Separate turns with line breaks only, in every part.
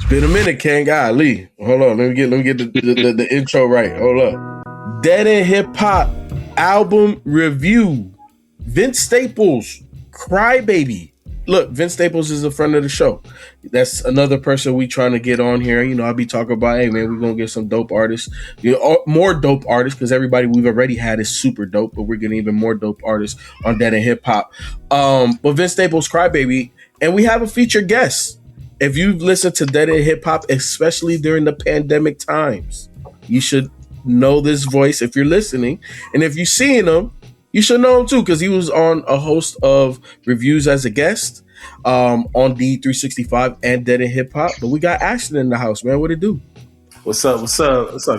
Been a minute, Ken. Golly. Hold on. Let me get the intro right. Hold up. Dead End Hip Hop album review. Vince Staples, Crybaby. Look, Vince Staples is a friend of the show. That's another person we trying to get on here. You know, I'll be talking about, hey man, we're gonna get some dope artists, more dope artists, because everybody we've already had is super dope, but we're getting even more dope artists on Dead End Hip Hop. But Vince Staples, Crybaby, and we have a featured guest. If you've listened to Dead End Hip Hop, especially during the pandemic times, you should know this voice if you're listening. And if you're seeing him, you should know him too, because he was on a host of reviews as a guest on DEHH and Dead End Hip Hop. But we got Ashton in the house, man. What it do?
What's up,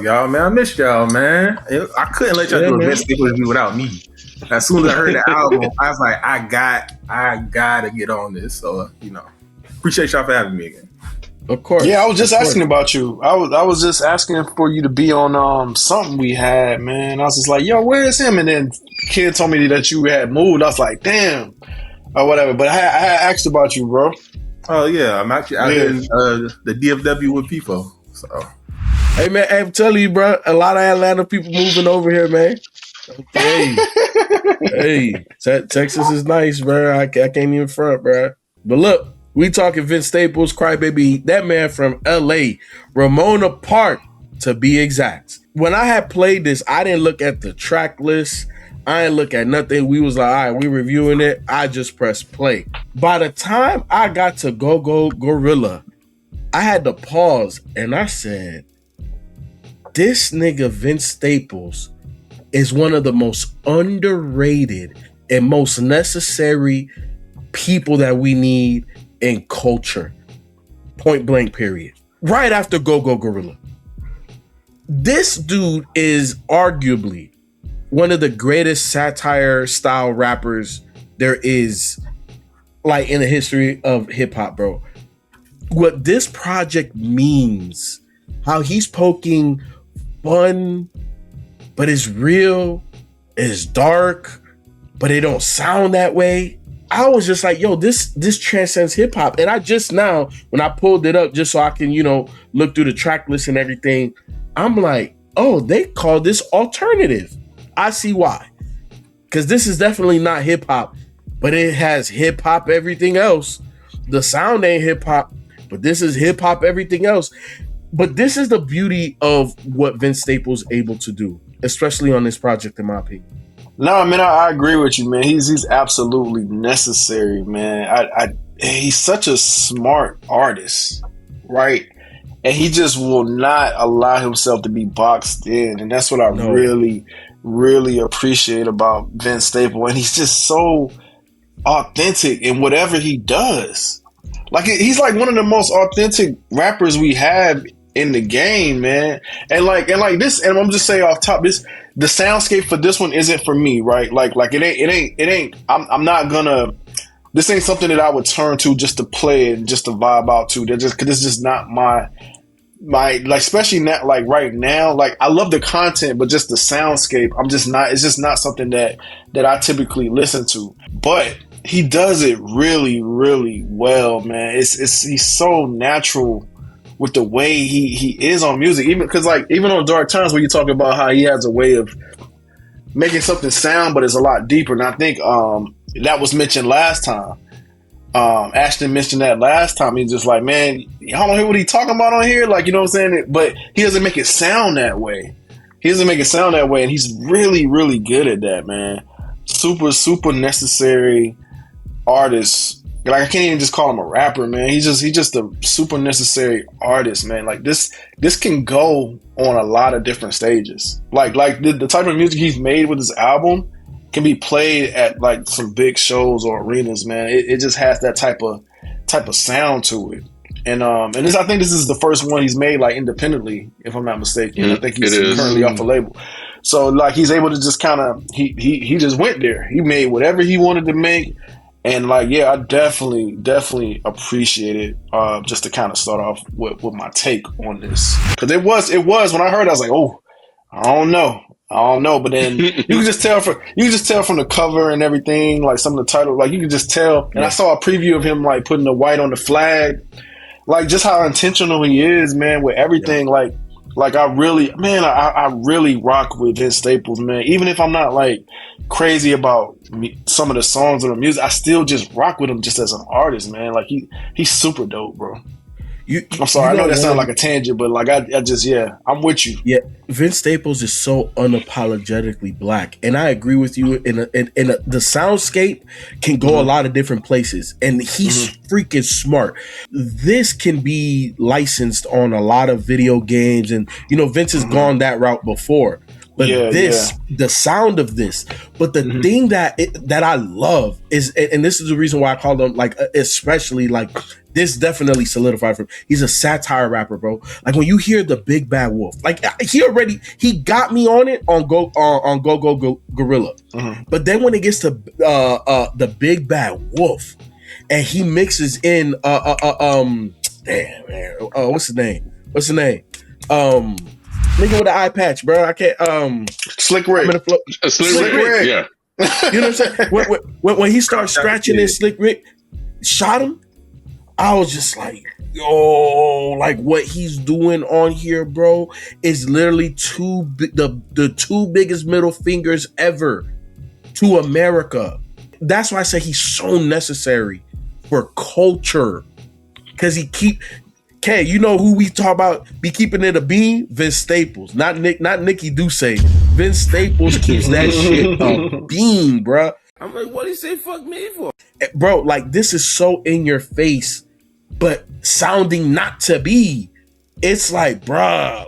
y'all, man? I missed y'all, man. I couldn't let y'all do a Vince Staples review without me. As soon as I heard the album, I was like, I gotta get on this. So, appreciate y'all for having me again.
Of course.
Yeah, I was just asking about you. I was just asking for you to be on something we had, man. I was just like, yo, where is him? And then kid told me that you had moved. I was like, damn, or whatever. But I asked about you, bro.
Oh yeah, I'm actually out here in the DFW with Feefo. So,
hey man, I'm telling you, bro, a lot of Atlanta people moving over here, man. Hey, Texas is nice, bro. I can't even front, bro. But look. We talking Vince Staples, Crybaby, that man from LA, Ramona Park, to be exact. When I had played this, I didn't look at the track list. I didn't look at nothing. We was like, all right, we reviewing it. I just pressed play. By the time I got to Go Go Gorilla, I had to pause and I said, this nigga Vince Staples is one of the most underrated and most necessary people that we need in culture, point blank, period. Right after Go Go Gorilla. This dude is arguably one of the greatest satire style rappers there is, like, in the history of hip hop, bro. What this project means, how he's poking fun, but it's real, it's dark, but it don't sound that way. I was just like, yo, this transcends hip hop. And I just now, when I pulled it up just so I can, look through the track list and everything, I'm like, oh, they call this alternative. I see why. Because this is definitely not hip hop, but it has hip hop everything else. The sound ain't hip hop, but this is hip hop everything else. But this is the beauty of what Vince Staples is able to do, especially on this project, in my opinion.
No, man, I agree with you, man. He's absolutely necessary, man. He's such a smart artist, right? And he just will not allow himself to be boxed in, and that's what I really, really appreciate about Vince Staples. And he's just so authentic in whatever he does. Like, he's like one of the most authentic rappers we have in the game, man. And like this, and I'm just saying off top, the soundscape for this one isn't for me, right? Like it ain't. I'm not gonna. This ain't something that I would turn to just to play and just to vibe out to. Cause it's just not my like, especially not like right now. Like, I love the content, but just the soundscape, it's just not something that I typically listen to. But he does it really, really well, man. He's so natural with the way he is on music, even on Dark Times, where you talk about how he has a way of making something sound, but it's a lot deeper. And I think that was mentioned last time. Ashton mentioned that last time. He's just like, man, y'all don't hear what he's talking about on here, like, you know what I'm saying? But he doesn't make it sound that way. And he's really, really good at that, man. Super, super necessary artist. Like, I can't even just call him a rapper, man. He's just a super necessary artist, man. Like, this can go on a lot of different stages. Like the type of music he's made with his album can be played at like some big shows or arenas, man. It just has that type of sound to it. And I think this is the first one he's made like independently, if I'm not mistaken. I think he's currently off a label. So like, he's able to just kind of he just went there. He made whatever he wanted to make. And like, yeah, I definitely appreciate it. Just to kind of start off with my take on this, because it was when I heard it, I was like, oh, I don't know. But then you can just tell from the cover and everything, like some of the titles, like you can just tell. And I saw a preview of him like putting the white on the flag. like just how intentional he is, man, with everything. Like I really, man, I really rock with Vince Staples, man. Even if I'm not like crazy about some of the songs or the music, I still just rock with him just as an artist, man. Like he's super dope, bro. I'm sorry, I know that sounds like a tangent, but like I just, I'm with you.
Yeah, Vince Staples is so unapologetically black, and I agree with you. The soundscape can go a lot of different places, and he's freaking smart. This can be licensed on a lot of video games, and Vince has gone that route before. But the sound of this, but the thing that I love is, and this is the reason why I call him like, especially like this definitely solidified for him. He's a satire rapper, bro. Like when you hear the Big Bad Wolf, like he got me on it on Go Gorilla. But then when it gets to the Big Bad Wolf, and he mixes in damn man, what's his name? Nigga with the eye patch, bro. I can't.
Slick Rick.
Slick Rick. Yeah.
You know what I'm saying? When he started scratching and Slick Rick shot him, I was just like, yo, like what he's doing on here, bro, is literally the two biggest middle fingers ever to America. That's why I say he's so necessary for culture, because he Okay, you know who we talk about be keeping it a beam? Vince Staples. Not Nikki Duce. Vince Staples keeps that shit a beam, bruh.
I'm like, what do you say fuck me for?
Bro, like this is so in your face, but sounding not to be. It's like, bruh,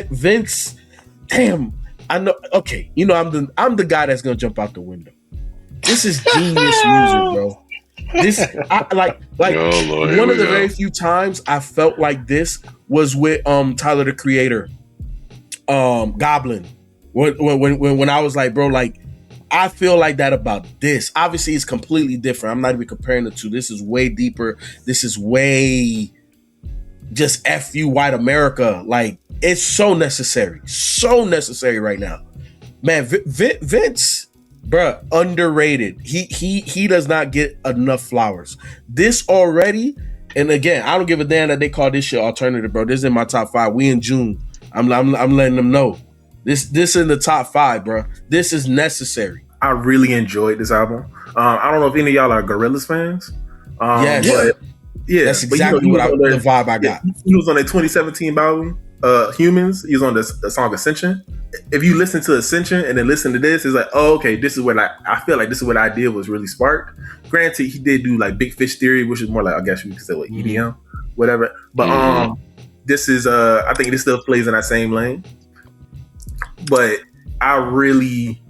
Vince, damn, I know, okay, I'm the guy that's gonna jump out the window. This is genius music, bro. This like oh, Lord, one of the very few times I felt like this was with Tyler the Creator, Goblin. When I was like, bro, like I feel like that about this. Obviously, it's completely different. I'm not even comparing the two. This is way deeper. This is way just F you white America. Like it's so necessary right now, man. Vince. Bruh, underrated. He does not get enough flowers. This already, and again, I don't give a damn that they call this shit alternative, bro. This is in my top 5. We in June. I'm letting them know. This in the top 5, bro. This is necessary.
I really enjoyed this album. I don't know if any of y'all are Gorillaz fans.
Yes.
But, yeah,
that's exactly the vibe I got.
He was on a 2017 album, Humans. He was on the song Ascension. If you listen to Ascension and then listen to this, it's like, oh, okay, this is what I feel like this is what I did was really sparked. Granted, he did do like Big Fish Theory, which is more like, I guess you could say like EDM, whatever. But this is I think this still plays in that same lane. But I really,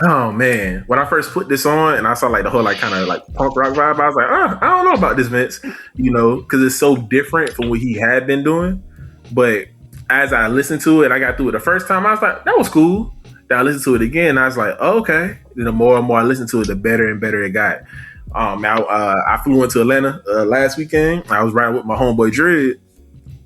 oh man, when I first put this on and I saw like the whole like kind of like punk rock vibe, I was like, I don't know about this, Vince, because it's so different from what he had been doing. But as I listened to it, I got through it the first time, I was like, that was cool. Then I listened to it again, I was like, oh, okay. Then the more and more I listened to it, the better and better it got. I flew into Atlanta last weekend. I was riding with my homeboy Dread.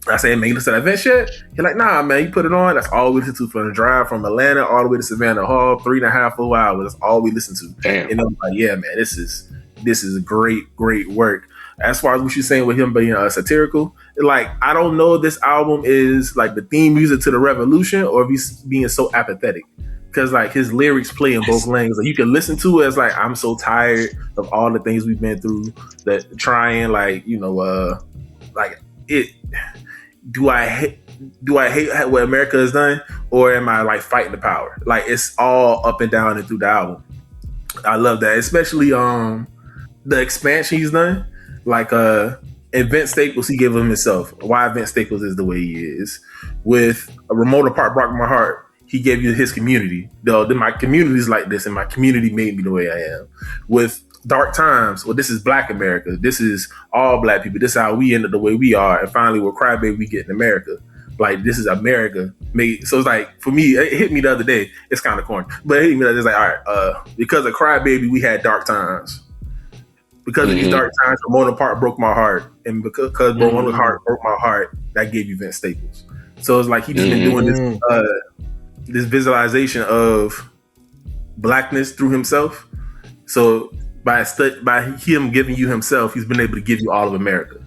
I said, man, you listen to that Vince shit? He's like, nah, man, you put it on. That's all we listen to for the drive from Atlanta all the way to Savannah Hall, 3.5 4 hours. That's all we listen to.
Damn.
And I'm like, yeah, man, this is great work. As far as what you're saying with him being satirical, like, I don't know if this album is like the theme music to the revolution or if he's being so apathetic. Because like his lyrics play in both lanes. Like you can listen to it as like, I'm so tired of all the things we've been through, that trying like, like it. Do I hate what America has done, or am I like fighting the power? Like it's all up and down and through the album. I love that, especially the expansion he's done. Like in Vince Staples, he gave him himself. Why Vince Staples is the way he is. With a Remote Apart Broke My Heart, he gave you his community. Then my community is like this, and my community made me the way I am. With Dark Times, well, this is Black America. This is all Black people. This is how we ended the way we are. And finally, with Crybaby, we get in America. Like, this is America. So it's like, for me, it hit me the other day. It's kind of corny. But it hit me the other day. It's like, all right, because of Crybaby, we had Dark Times. Because of these dark times, Ramona Park broke my heart. And because Ramona Park broke my heart, that gave you Vince Staples. So it's like he's just been doing this visualization of Blackness through himself. So by him giving you himself, he's been able to give you all of America.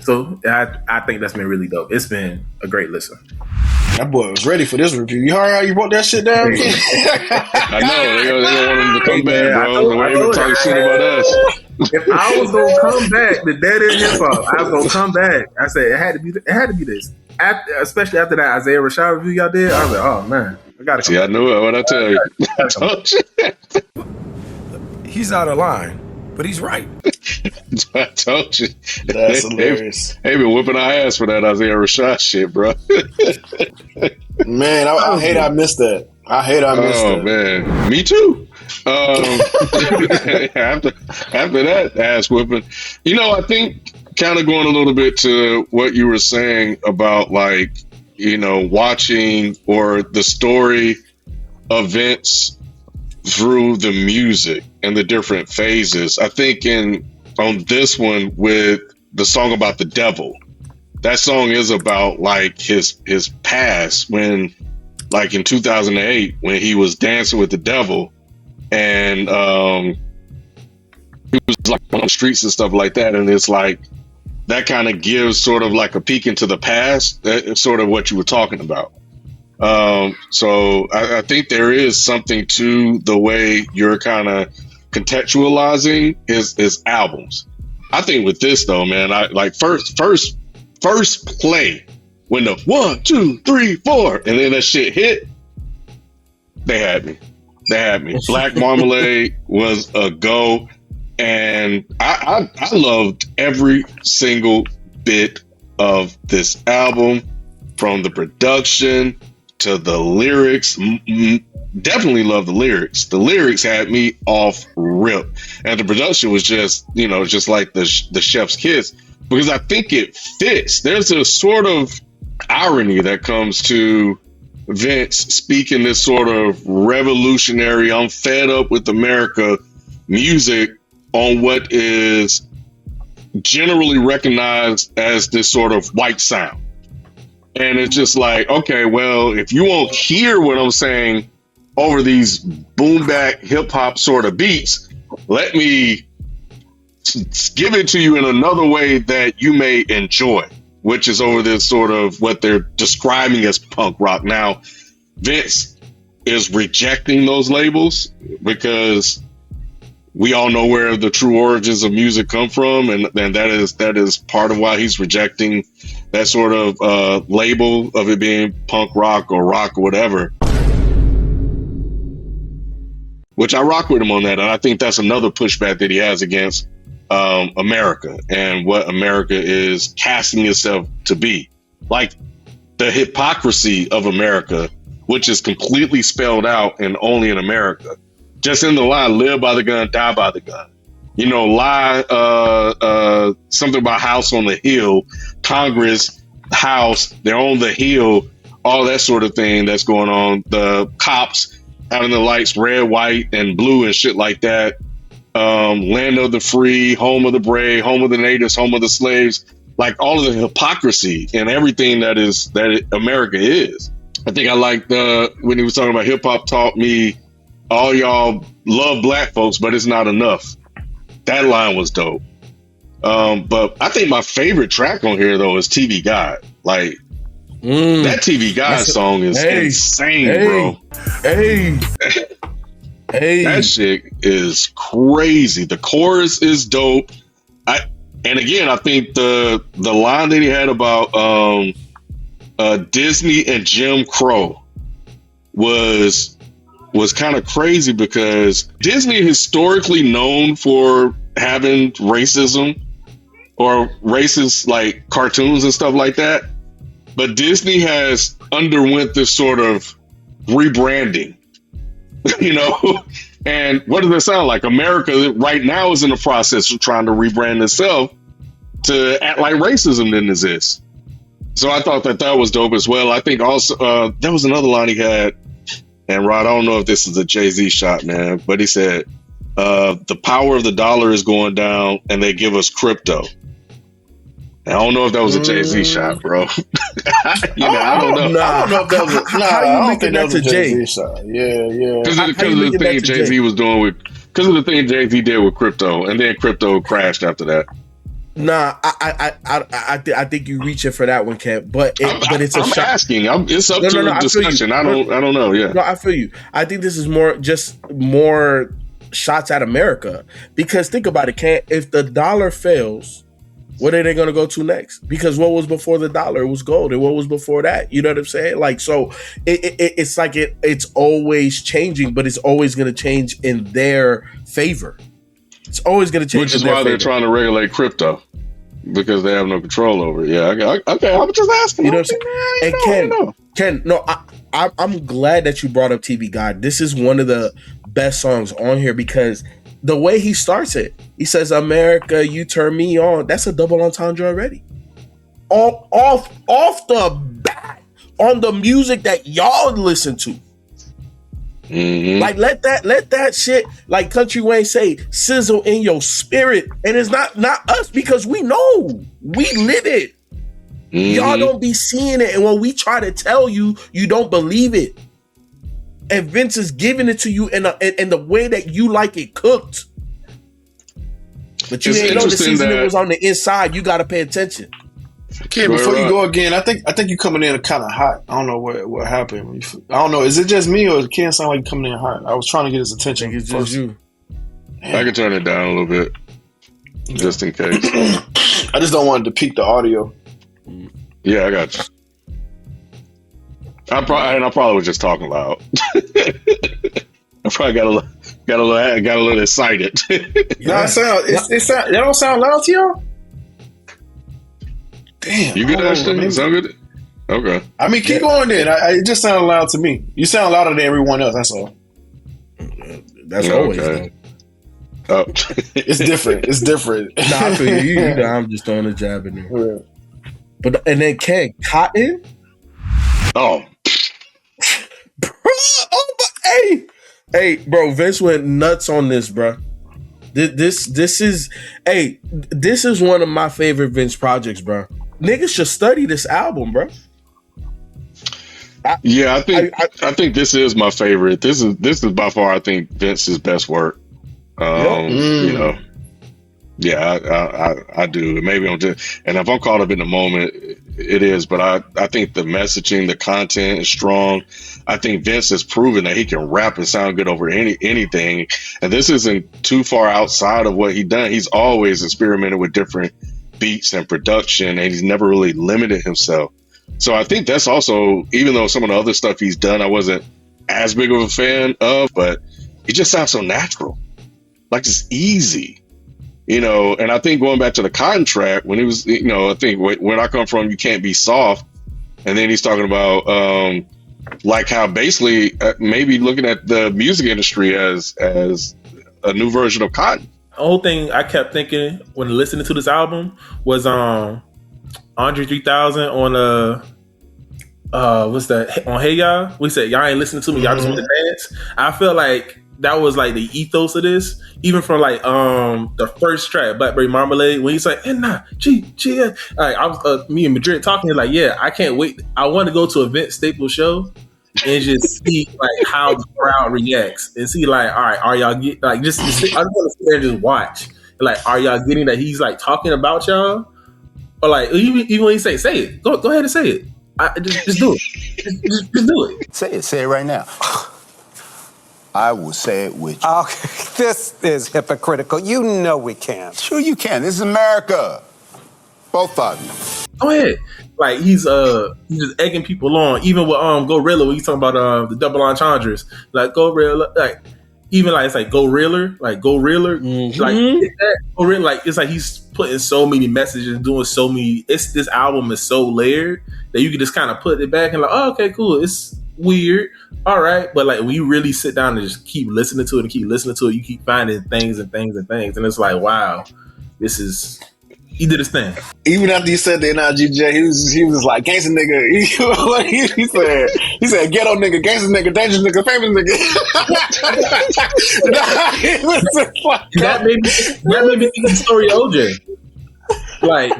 So I think that's been really dope. It's been a great listen.
That boy was ready for this review. You heard how you wrote that shit down?
I know they gonna want him to come back,
I
bro. They ain't talking shit about us.
If I was gonna come back, the dead end hip hop, I was gonna come back. I said it had to be this. Especially after that Isaiah Rashad review y'all did, I was like, oh man, I gotta
see. I knew it. What I tell you? I told you.
He's out of line, but he's right.
I told you.
That's hilarious.
They been whipping our ass for that Isaiah Rashad shit, bro.
Man, I hate I missed that. I hate I missed that.
Oh man, me too. After that ass whipping, I think kind of going a little bit to what you were saying about like, watching or the story events through the music and the different phases. I think on this one with the song about the devil, that song is about like his past when, like in 2008, when he was dancing with the devil and he was like on the streets and stuff like that. And it's like, that kind of gives sort of like a peek into the past. That's sort of what you were talking about. So I think there is something to the way you're kind of contextualizing his albums. I think with this though, man, I like first play when the 1, 2, 3, 4, and then that shit hit. They had me. Black Marmalade was a go. And I loved every single bit of this album, from the production to the lyrics. Definitely love the lyrics. The lyrics had me off rip, and the production was just like the chef's kiss, because I think it fits. There's a sort of irony that comes to Vince speaking this sort of revolutionary, I'm fed up with America music on what is generally recognized as this sort of white sound. And it's just like, okay, well, if you won't hear what I'm saying over these boom bap hip hop sort of beats, let me give it to you in another way that you may enjoy, which is over this sort of what they're describing as punk rock. Now, Vince is rejecting those labels because we all know where the true origins of music come from, and that is part of why he's rejecting that sort of label of it being punk rock or rock or whatever. Which I rock with him on that, and I think that's another pushback that he has against America and what America is casting itself to be. Like the hypocrisy of America, which is completely spelled out and only in America. Just in the line, live by the gun, die by the gun. Lie, something about house on the hill, Congress, house, they're on the hill, all that sort of thing that's going on. The cops having the lights red, white, and blue and shit like that. Land of the free, home of the brave, home of the natives, home of the slaves. Like all of the hypocrisy and everything that America is. I think I liked when he was talking about hip hop taught me all y'all love black folks, but it's not enough. That line was dope. But I think my favorite track on here though is TV Guide. Like that TV Guide song is insane, bro. That shit is crazy. The chorus is dope. And again, I think the line that he had about Disney and Jim Crow was kind of crazy, because Disney is historically known for having racism or racist like cartoons and stuff like that. But Disney has underwent this sort of rebranding, and what does it sound like? America right now is in the process of trying to rebrand itself to act like racism didn't exist. So I thought that was dope as well. I think also there was another line he had, and Rod, I don't know if this is a Jay-Z shot, man, but he said, the power of the dollar is going down and they give us crypto. I don't know if that was a Jay-Z shot, bro. I don't know.
I don't know if that was I don't think that was a Jay-Z shot. Yeah.
Because of the thing Jay-Z was doing because of the thing Jay-Z did with crypto, and then crypto crashed after that.
Nah, I think you reaching for that one, Kent. But it's a
I'm
shot.
asking. It's up to discussion. I don't know. Yeah.
No, I feel you. I think this is more shots at America, because think about it, Kent. If the dollar fails, what are they going to go to next? Because what was before the dollar? It was gold, and what was before that? You know what I'm saying? Like, so it's like it's always changing, but it's always going to change in their favor. It's always going to change,
which is why they're trying to regulate crypto, because they have no control over it. Yeah, okay. I'm just asking.
You know what I'm saying? And Ken, no, I'm glad that you brought up TV God. This is one of the best songs on here, because the way he starts it, he says, "America, you turn me on." That's a double entendre already. Off the bat, on the music that y'all listen to. Mm-hmm. Like let that shit, like Country Wayne say, sizzle in your spirit. And it's not us, because we know, we live it. Mm-hmm. Y'all don't be seeing it, and when we try to tell you, you don't believe it. And Vince is giving it to you in the way that you like it cooked. But you ain't know the seasoning was on the inside. You got to pay attention.
Okay, before you go again, I think you're coming in kind of hot. I don't know what happened. I don't know. Is it just me, or it can't sound like you're coming in hot? I was trying to get his attention.
It's just you.
I can turn it down a little bit, just in case.
I just don't want it to peak the audio.
Yeah, I got you. I probably was just talking loud. I probably got a little excited.
No, it don't sound loud to y'all. Damn.
You good, Ashton? Sound good? Okay.
I mean, keep going then. It just sounded loud to me. You sound louder than everyone else. That's all.
That's always though.
Oh.
It's different. It's different.
Nah, I feel you. I'm just throwing a jab in there. Yeah. But and then Ken Cotton.
Oh.
Hey, bro, Vince went nuts on this, bro. This is one of my favorite Vince projects, bro. Niggas should study this album, bro.
I think this is my favorite. This is by far, I think, Vince's best work. You know. Yeah, I do. Maybe I'm just, and if I'm caught up in the moment, it is. But I think the messaging, the content is strong. I think Vince has proven that he can rap and sound good over anything. And this isn't too far outside of what he's done. He's always experimented with different beats and production, and he's never really limited himself. So I think that's also, even though some of the other stuff he's done, I wasn't as big of a fan of, but it just sounds so natural, like it's easy. You know, and I think going back to the contract, when he was, you know, I think where I come from, you can't be soft. And then he's talking about like how basically maybe looking at the music industry as a new version of Cotton.
The whole thing I kept thinking when listening to this album was Andre 3000 on what's that, on Hey Y'all? We said y'all ain't listening to me, y'all just want to dance. I feel like that was like the ethos of this, even from like the first track, Blackberry Marmalade, when he's like, and nah, like I was me and Madrid talking, like, yeah, I can't wait. I want to go to a Vince Staples show and just see like how the crowd reacts and see like, all right, are y'all get like just I just want to sit there and just watch, like, are y'all getting that he's like talking about y'all, or like even when he say it, go ahead and say it. Just do it. Just do it.
Say it right now. I will say it with you. Okay, this is hypocritical. You know we can't. Sure you can. This is America. Both of you.
Go ahead. Like he's just egging people on. Even with Gorilla, when he's talking about the double entendres, like Gorilla, like even like it's like Go Reeler, like Go Reeler, like it's like he's putting so many messages, doing so many. This album is so layered that you can just kind of put it back and like, oh, okay, cool. It's weird, all right, but like when you really sit down and just keep listening to it, you keep finding things, and it's like, wow, he did his thing.
Even after you said the NIGJ, he was like gangsta nigga. He said ghetto nigga, gangsta nigga, dangerous nigga, famous nigga.
That made me think of the story of OJ. Like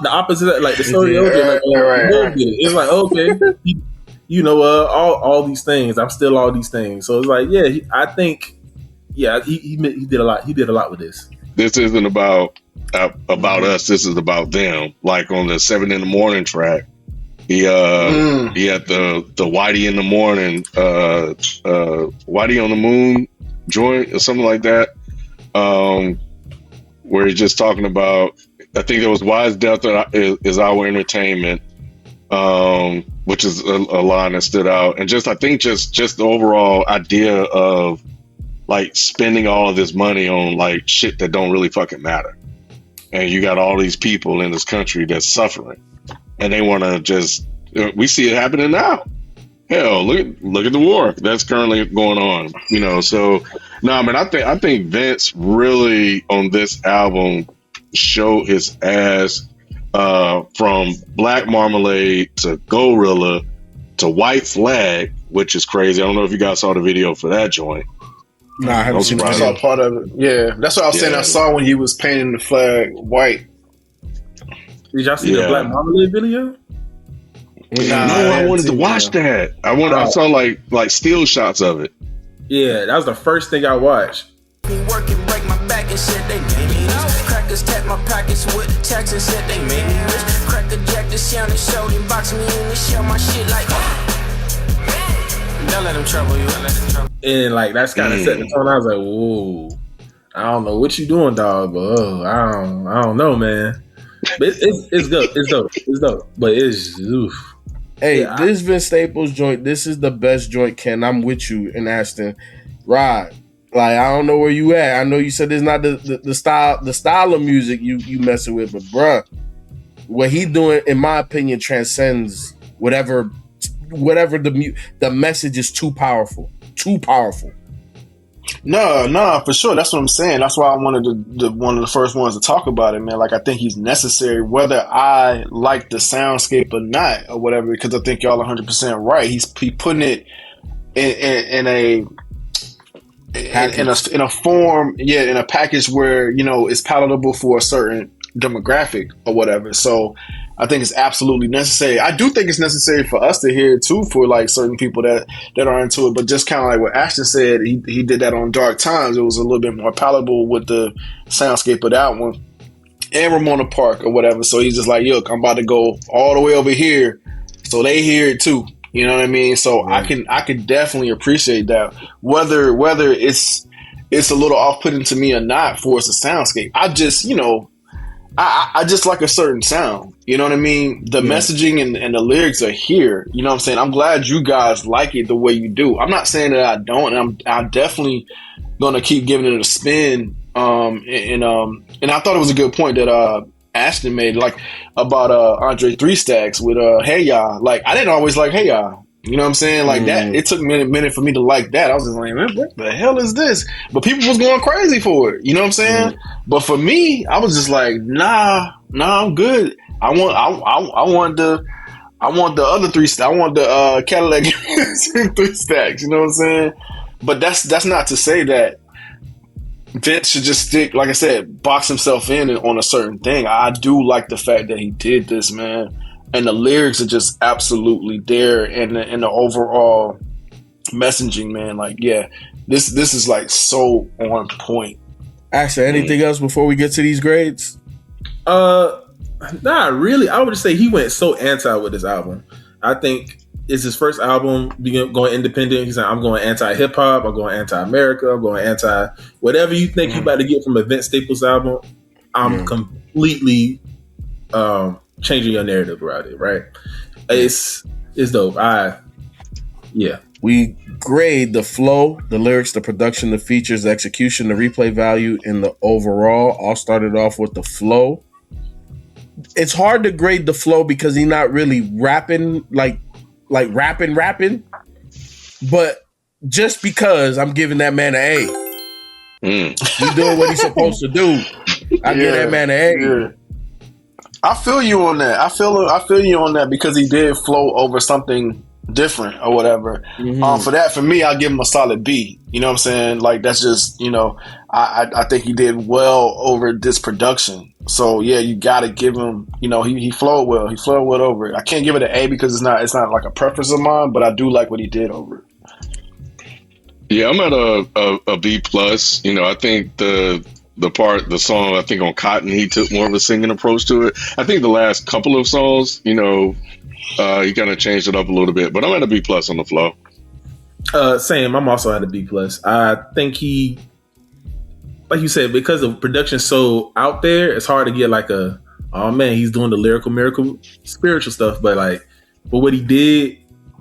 the opposite, like the story of OJ. Right. It's like, okay. You know, all these things. I'm still all these things. So it's like, yeah, I think, yeah, he did a lot. He did a lot with this.
This isn't about about us. This is about them. Like on the 7 in the morning track, he had the Whitey in the morning, Whitey on the moon joint or something like that. Where he's just talking about, I think it was Wise Death is our entertainment, which is a line that stood out. And I think just the overall idea of like spending all of this money on like shit that don't really fucking matter. And you got all these people in this country that's suffering, and they want to we see it happening now. Hell, look at the war that's currently going on, so no, man, I think Vince really on this album showed his ass, from Black Marmalade to Gorilla to White Flag, which is crazy. I don't know if you guys saw the video for that joint.
No, I haven't seen it.
I saw part of it. Yeah, that's what I was saying. I saw when he was painting the flag white.
Did y'all see the Black Marmalade video?
I wanted to watch that. I saw like still shots of it.
Yeah, that was the first thing I watched.
Working, break my back and shit, they made me rich. Crackers tap my pockets with the tax and said they made me rich. Cracker jack the sound and showed him, box me in and shell my shit like. Don't let him trouble you.
And like that's kind of set the tone. I was like, whoa, I don't know what you doing, dog, but I don't know, man. But it's good. It's dope. But it's oof.
Hey, this Vince Staples joint, this is the best joint, Ken. I'm with you and Ashton. Rod, like I don't know where you at. I know you said it's not the style of music you messing with, but bruh, what he doing, in my opinion, transcends whatever the message is too powerful. Too powerful.
No, for sure. That's what I'm saying. That's why I wanted one of the first ones to talk about it, man. Like I think he's necessary, whether I like the soundscape or not, or whatever. Because I think y'all 100% right. He putting it in a form, in a package where it's palatable for a certain demographic or whatever. So I think it's absolutely necessary. I do think it's necessary for us to hear it too, for like certain people that are into it. But just kind of like what Ashton said, he did that on Dark Times. It was a little bit more palatable with the soundscape of that one, and Ramona Park or whatever. So he's just like, look, I'm about to go all the way over here, so they hear it too. You know what I mean? So I can definitely appreciate that. Whether it's a little off-putting to me or not for it's a soundscape. I just I just like a certain sound. You know what I mean? The messaging and the lyrics are here. You know what I'm saying? I'm glad you guys like it the way you do. I'm not saying that I don't. And I'm definitely going to keep giving it a spin. And I thought it was a good point that Ashton made, like about Andre 3 Stacks with Hey Ya. Like I didn't always like Hey Ya. You know what I'm saying? Like that, it took a minute for me to like that. I was just like, man, what the hell is this? But people was going crazy for it. You know what I'm saying? But for me, I was just like, nah, I'm good. I want the other 3 stacks. I want the Cadillac 3 stacks. You know what I'm saying? But that's not to say that Vince should just stick, like I said, box himself in on a certain thing. I do like the fact that he did this, man. And the lyrics are just absolutely there, and the overall messaging, man. Like, this is like so on point.
Actually, anything else before we get to these grades?
Not really. I would just say he went so anti with this album. I think it's his first album going independent. He's like, I'm going anti-hip hop. I'm going anti-America. I'm going anti whatever you think you about to get from a Vince Staples album. I'm completely changing your narrative around it, right? It's dope.
We grade the flow, the lyrics, the production, the features, the execution, the replay value, and the overall. All started off with the flow. It's hard to grade the flow because he's not really rapping like rapping. But just because I'm giving that man an A. He's doing what he's supposed to do. I give that man an A.
Yeah. I feel you on that. I feel you on that because he did flow over something different or whatever. For me, I'll give him a solid B. You know what I'm saying? Like that's just, I think he did well over this production. So yeah, you gotta give him, he flowed well. He flowed well over it. I can't give it an A because it's not like a preference of mine, but I do like what he did over it.
Yeah, I'm at a B plus. I think the the song, I think on Cotton, he took more of a singing approach to it. I think the last couple of songs, he kind of changed it up a little bit, but I'm at a B plus on the flow.
Same. I'm also at a B plus. I think he, like you said, because the production's so out there, it's hard to get like oh man, he's doing the lyrical miracle spiritual stuff. But what he did,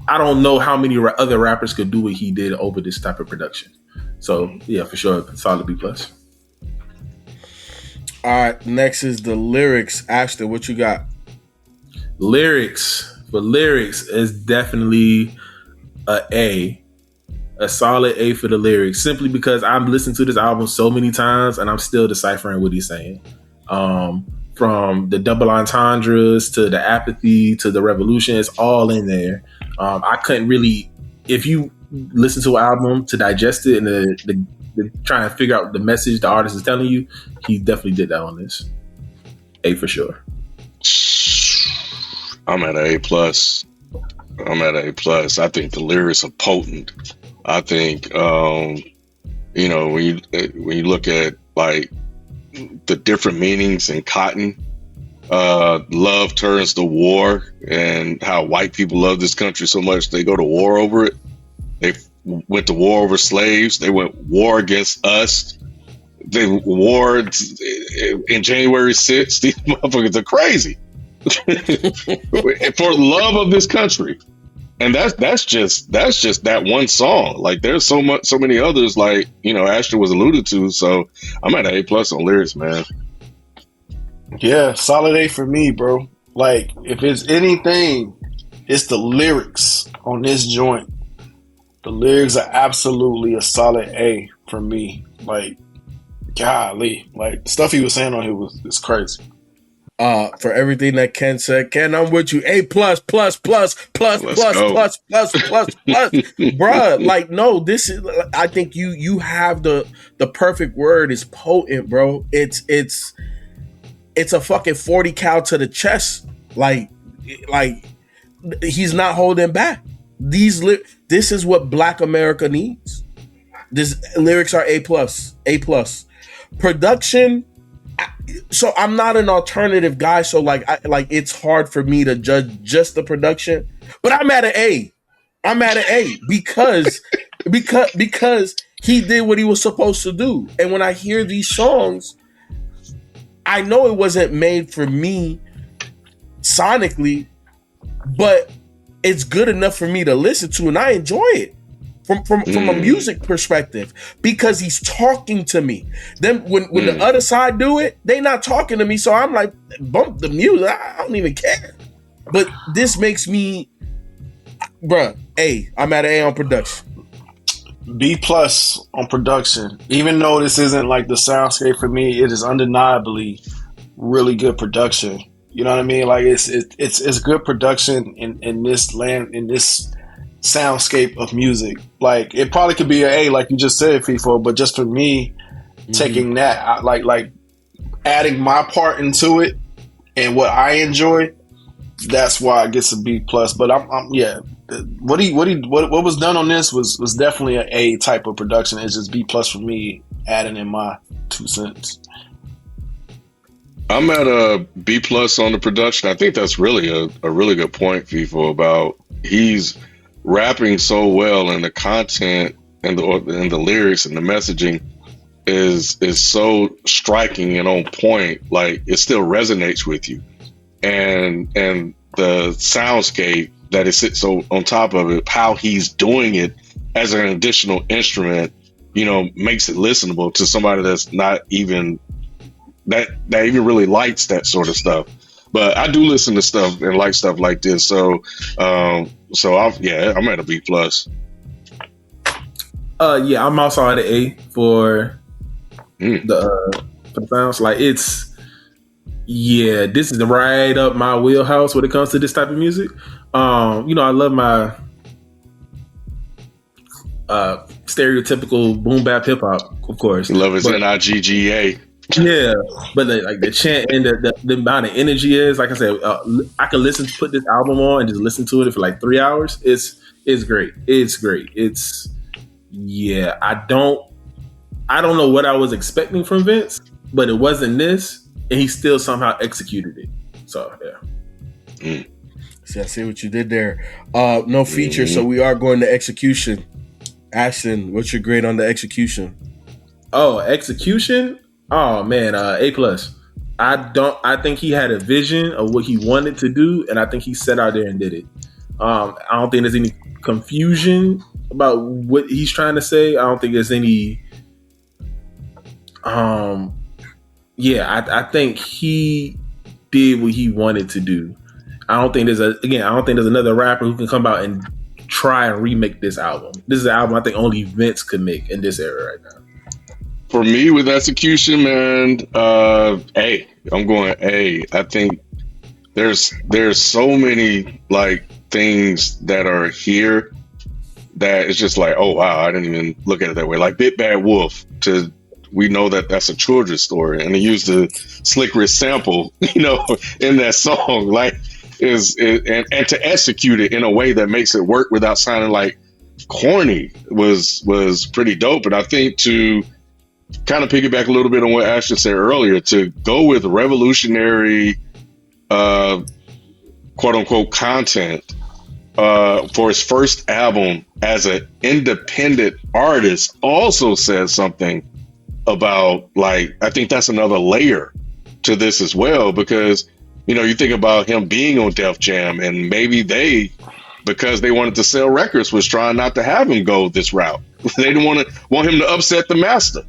I don't know how many other rappers could do what he did over this type of production. So yeah, for sure, solid B plus.
All right, next is the lyrics. Ashton, what you got?
Lyrics is definitely a solid A for the lyrics, simply because I've listened to this album so many times and I'm still deciphering what he's saying. From the double entendres to the apathy to the revolution, it's all in there. I couldn't really, if you listen to an album to digest it and the trying to figure out the message the artist is telling you, he definitely did that on this. A for sure.
I'm at A plus. I think the lyrics are potent. I think when you look at like the different meanings in Cotton, love turns to war, and how white people love this country so much they go to war over it. They went to war over slaves. They went war against us. They warred in January 6th. These motherfuckers are crazy for love of this country. And that's just that one song. Like there's so many others, like, Ashton was alluded to. So I'm at an A plus on lyrics, man.
Yeah, solid A for me, bro. Like if it's anything, it's the lyrics on this joint. The lyrics are absolutely a solid A for me. Like, golly, like stuff he was saying on here is crazy.
For everything that Ken said, Ken, I'm with you. A plus, plus, plus, plus, plus, plus, plus, plus, plus, bruh. Like, no, this is. I think you have the perfect word. Is potent, bro. It's a fucking 40 cal to the chest. Like he's not holding back. This is what Black America needs. This lyrics are A plus, A plus. Production. So I'm not an alternative guy. So it's hard for me to judge just the production. But I'm at an A. because he did what he was supposed to do. And when I hear these songs, I know it wasn't made for me sonically, but it's good enough for me to listen to, and I enjoy it from a music perspective because he's talking to me. Then when the other side do it, they not talking to me, so I'm like, bump the music. I don't even care. But this makes me, bruh, I'm at an A on production.
B plus on production. Even though this isn't like the Soundscape for me, it is undeniably really good production. You know what I mean? Like it's good production in this soundscape of music. Like it probably could be an A, like you just said, Feefo, but just for me, taking that, like adding my part into it and what I enjoy, that's why it gets a B plus. But I'm what was done on this was definitely an A type of production. It's just B plus for me, adding in my 2 cents.
I'm at a B plus on the production. I think that's really a really good point, Feefo, about he's rapping so well, and the content and the lyrics and the messaging is so striking and on point. Like it still resonates with you, and the soundscape that it sits so on top of it, how he's doing it as an additional instrument, makes it listenable to somebody that's not even that even really likes that sort of stuff. But I do listen to stuff and like stuff like this. So I'm at a B plus.
I'm also at an A for the sounds. Like this is right up my wheelhouse when it comes to this type of music. I love my stereotypical boom bap hip hop, of course.
You love his NIGGA.
Yeah, but the chant and the amount of energy is, like I said, I can put this album on and just listen to it for like 3 hours. It's great. It's great. I don't know what I was expecting from Vince, but it wasn't this, and he still somehow executed it. So yeah.
See, I see what you did there. No feature, so we are going to execution. Ashton, what's your grade on the execution?
Oh, execution? Oh man, A+. I think he had a vision of what he wanted to do, and I think he set out there and did it. I don't think there's any confusion about what he's trying to say. I don't think there's any I think he did what he wanted to do. I don't think there's another rapper who can come out and try and remake this album. This is an album I think only Vince could make in this era right now.
For me, with execution, man, A. I'm going A. I think there's so many like things that are here that it's just like, oh wow, I didn't even look at it that way. Like Bit Bad Wolf, we know that that's a children's story, and they use the Slick Rick sample, in that song, like and to execute it in a way that makes it work without sounding like corny was pretty dope. And I think to kind of piggyback a little bit on what Ashton said earlier, to go with revolutionary, quote unquote, content for his first album as an independent artist also says something about, like, I think that's another layer to this as well, because you think about him being on Def Jam, and maybe because they wanted to sell records, was trying not to have him go this route. They didn't want him to upset the master.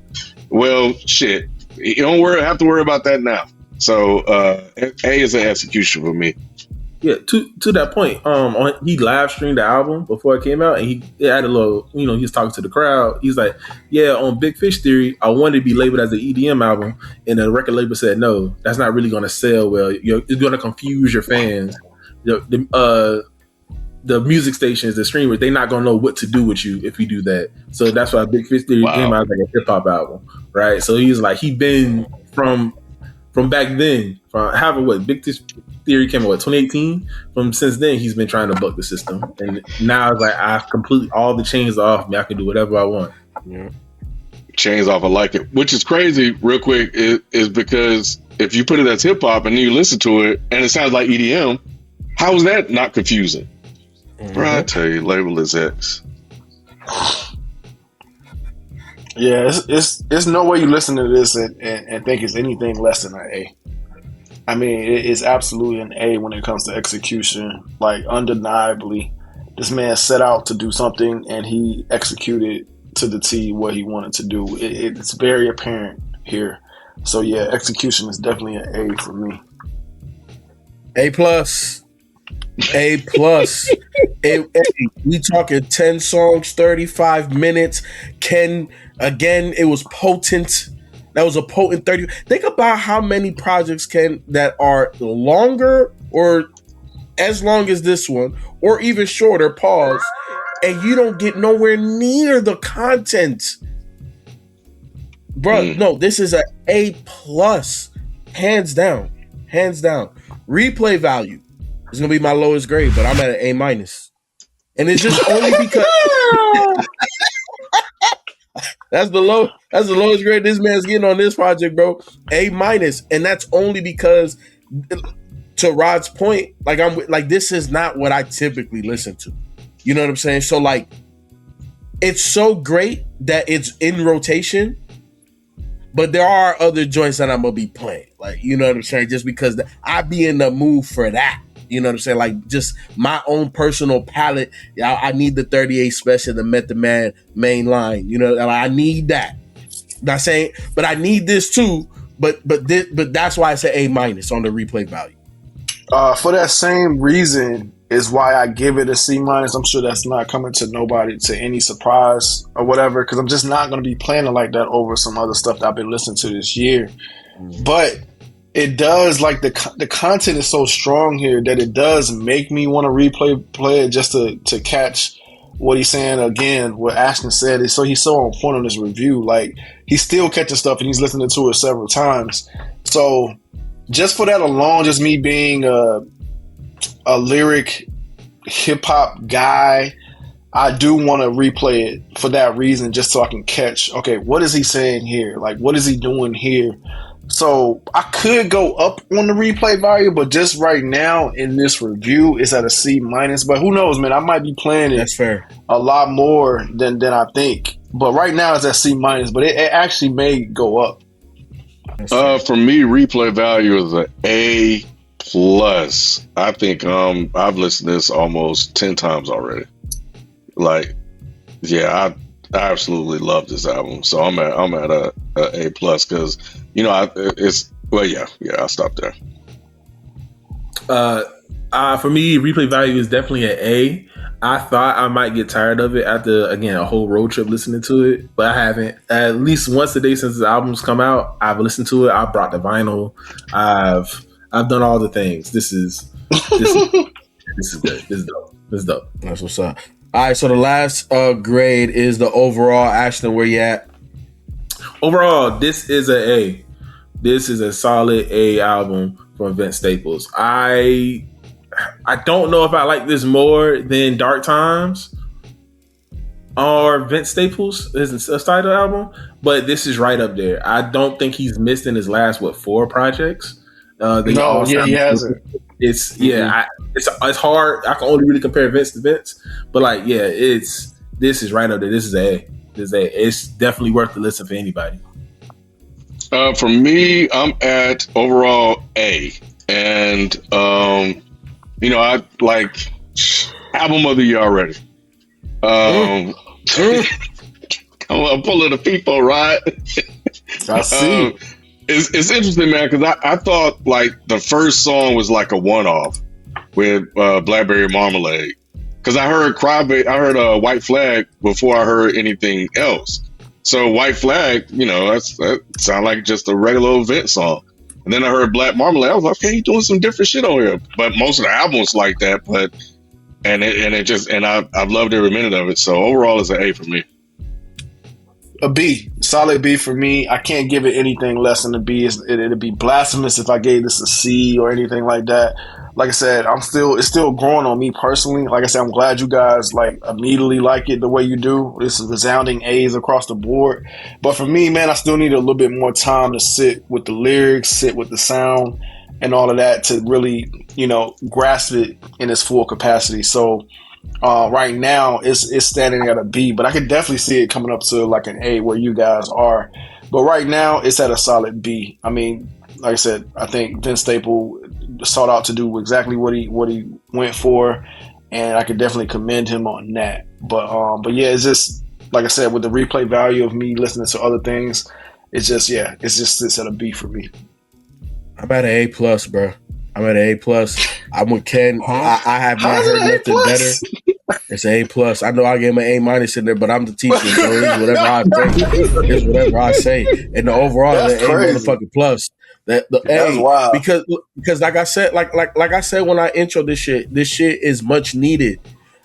Well, shit, you don't have to worry about that now. So A is an execution for me.
Yeah, to that point, he live streamed the album before it came out, and he had a little, he was talking to the crowd. He's like, yeah, on Big Fish Theory, I wanted to be labeled as an EDM album, and the record label said, no, that's not really going to sell well. It's going to confuse your fans. The music stations, the streamers, they're not going to know what to do with you if you do that. So that's why Big Fish Theory came out as like a hip hop album, right? So he's like, he been from back then, from having Big Fish Theory came out 2018. From since then, he's been trying to buck the system, and now it's like I completely all the chains are off me. I can do whatever I want.
Yeah,
chains off. I like it. Which is crazy. Real quick, is because if you put it as hip hop and then you listen to it and it sounds like EDM, how is that not confusing? Mm-hmm. Bro, I tell you, label is X.
Yeah, it's no way you listen to this and think it's anything less than an A. I mean, it's absolutely an A when it comes to execution. Like, undeniably, this man set out to do something and he executed to the T what he wanted to do. It's very apparent here. So yeah, execution is definitely an A for me.
A+. We talking 10 songs, 35 minutes. Again, it was potent. That was a potent 30. Think about how many projects that are longer or as long as this one, or even shorter, pause, and you don't get nowhere near the content. Bro, no, this is an A+, hands down. Replay value is gonna be my lowest grade, but I'm at an A-, and it's just only because that's the lowest grade this man's getting on this project, bro. A-, and that's only because, to Rod's point, this is not what I typically listen to. You know what I'm saying? So like, it's so great that it's in rotation, but there are other joints that I'm gonna be playing. Like, you know what I'm saying? Just because I be in the mood for that. You know what I'm saying? Like, just my own personal palette. I need the 38 special, the Method Man main line. You know, I need that. Not saying, but I need this too. But that's why I say A- on the replay value.
For that same reason is why I give it a C-. I'm sure that's not coming to nobody to any surprise or whatever, because I'm just not going to be playing it like that over some other stuff that I've been listening to this year. But it does, like, the content is so strong here that it does make me want to play it just to catch what he's saying. Again, what Ashton said is he's so on point on his review. Like, he's still catching stuff and he's listening to it several times. So just for that alone, just me being a lyric hip hop guy, I do want to replay it for that reason, just so I can catch, okay, what is he saying here? Like, what is he doing here? So I could go up on the replay value, but just right now in this review, it's at a C minus. But who knows, man? I might be playing it
That's fair.
a lot more than I think. But right now it's at C minus, but it actually may go up.
For me, replay value is an A plus. I think I've listened to this almost 10 times already. Like, yeah, I absolutely love this album. So I'm at a A plus because I'll stop there.
For me, replay value is definitely an A. I thought I might get tired of it after, again, a whole road trip listening to it, but I haven't. At least once a day since the album's come out, I've listened to it. I brought the vinyl. I've done all the things. This is good. This is dope.
That's what's up. All right, so the last grade is the overall. Ashton, where you at?
Overall, this is an A. This is a solid A album from Vince Staples. I don't know if I like this more than Dark Times or Vince Staples' his title album, but this is right up there. I don't think he's missed in his last 4 projects.
He hasn't.
It's hard. I can only really compare Vince to Vince, but this is right up there. This is A. It's definitely worth the listen for anybody.
For me, I'm at overall A, and I like album of the year already. I'm pulling the Feefo, right?
I see.
It's interesting, man, because I thought like the first song was like a one-off with Blackberry Marmalade, because I heard Crybaby, I heard White Flag before I heard anything else. So White Flag, that sound like just a regular old Vince song. And then I heard Black Marmalade. I was like, okay, he's doing some different shit on here. But most of the albums like that. I've loved every minute of it. So overall, it's an A for me.
A B, solid B for me. I can't give it anything less than a B. It'd be blasphemous if I gave this a C or anything like that. Like I said, it's still growing on me personally. Like I said, I'm glad you guys immediately like it the way you do. This is resounding A's across the board. But for me, man, I still need a little bit more time to sit with the lyrics, sit with the sound and all of that to really, grasp it in its full capacity. So right now it's standing at a B, but I could definitely see it coming up to like an A where you guys are. But right now it's at a solid B. I mean, like I said, I think Vince Staples sought out to do exactly what he went for, and I could definitely commend him on that. But yeah, it's just like I said, with the replay value of me listening to other things, it's just sits at a B for me.
I'm at an A plus, bro. I'm at an A plus. I'm with Ken. I have not heard nothing better. It's an A plus. I know I gave him an A minus in there, but I'm the teacher, so it's whatever I say. It's whatever I say. And the overall, the A motherfucking plus. That's wild. Because like I said, like I said when I intro this shit is much needed.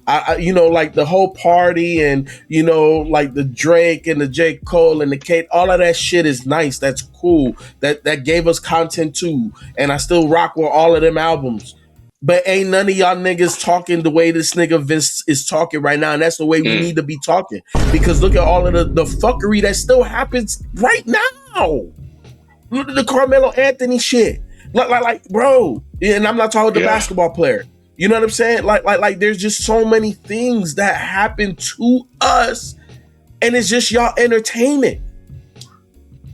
I like the whole party and like the Drake and the J. Cole and the Kate, all of that shit is nice. That's cool. That gave us content too. And I still rock with all of them albums. But ain't none of y'all niggas talking the way this nigga Vince is talking right now. And that's the way we need to be talking. Because look at all of the fuckery that still happens right now. Look at the Carmelo Anthony shit. Like bro. And I'm not talking the basketball player. You know what I'm saying? Like there's just so many things that happen to us. And it's just y'all entertainment.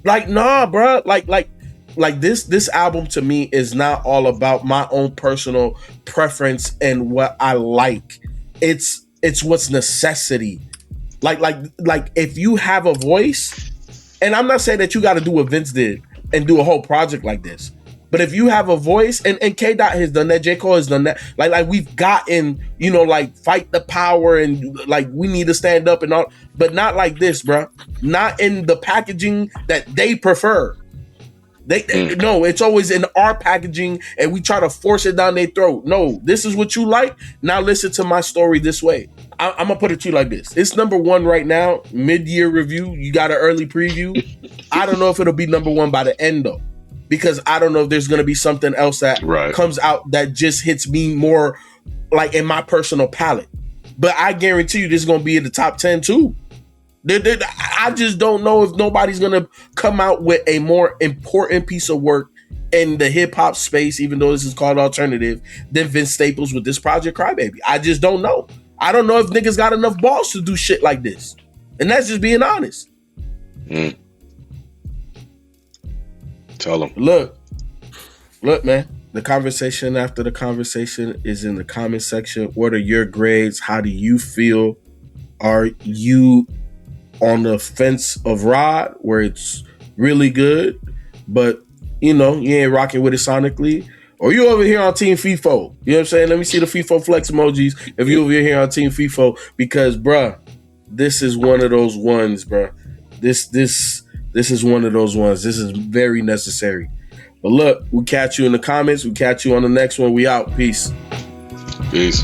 Like, nah, bro. Like this album to me is not all about my own personal preference and what I like. It's what's necessity. Like if you have a voice, and I'm not saying that you got to do what Vince did and do a whole project like this, but if you have a voice, and K. Dot has done that, J. Cole has done that, like we've gotten, like fight the power and like we need to stand up and all, but not like this, bro. Not in the packaging that they prefer. No, it's always in our packaging and we try to force it down their throat. No, this is what you like. Now listen to my story this way. I'm gonna put it to you like this. It's number 1 right now, mid-year review. You got an early preview. I don't know if it'll be number 1 by the end though, because I don't know if there's gonna be something else that comes out that just hits me more like in my personal palate. but I guarantee you this is going to be in the top 10 too. I just don't know if nobody's going to come out with a more important piece of work in the hip hop space, even though this is called alternative, than Vince Staples with this project Crybaby. I just don't know. I don't know if niggas got enough balls to do shit like this. And that's just being honest.
Tell them.
Look, man. The conversation after the conversation is in the comment section. What are your grades? How do you feel? Are you on the fence of Rod, where it's really good, but you know, you ain't rocking with it sonically? Or you over here on Team Feefo? You know what I'm saying? Let me see the Feefo flex emojis if you over here on Team Feefo, because bruh, this is one of those ones, bruh. This is one of those ones. This is very necessary. But look, we'll catch you in the comments. We'll catch you on the next one. We out. Peace.
Peace.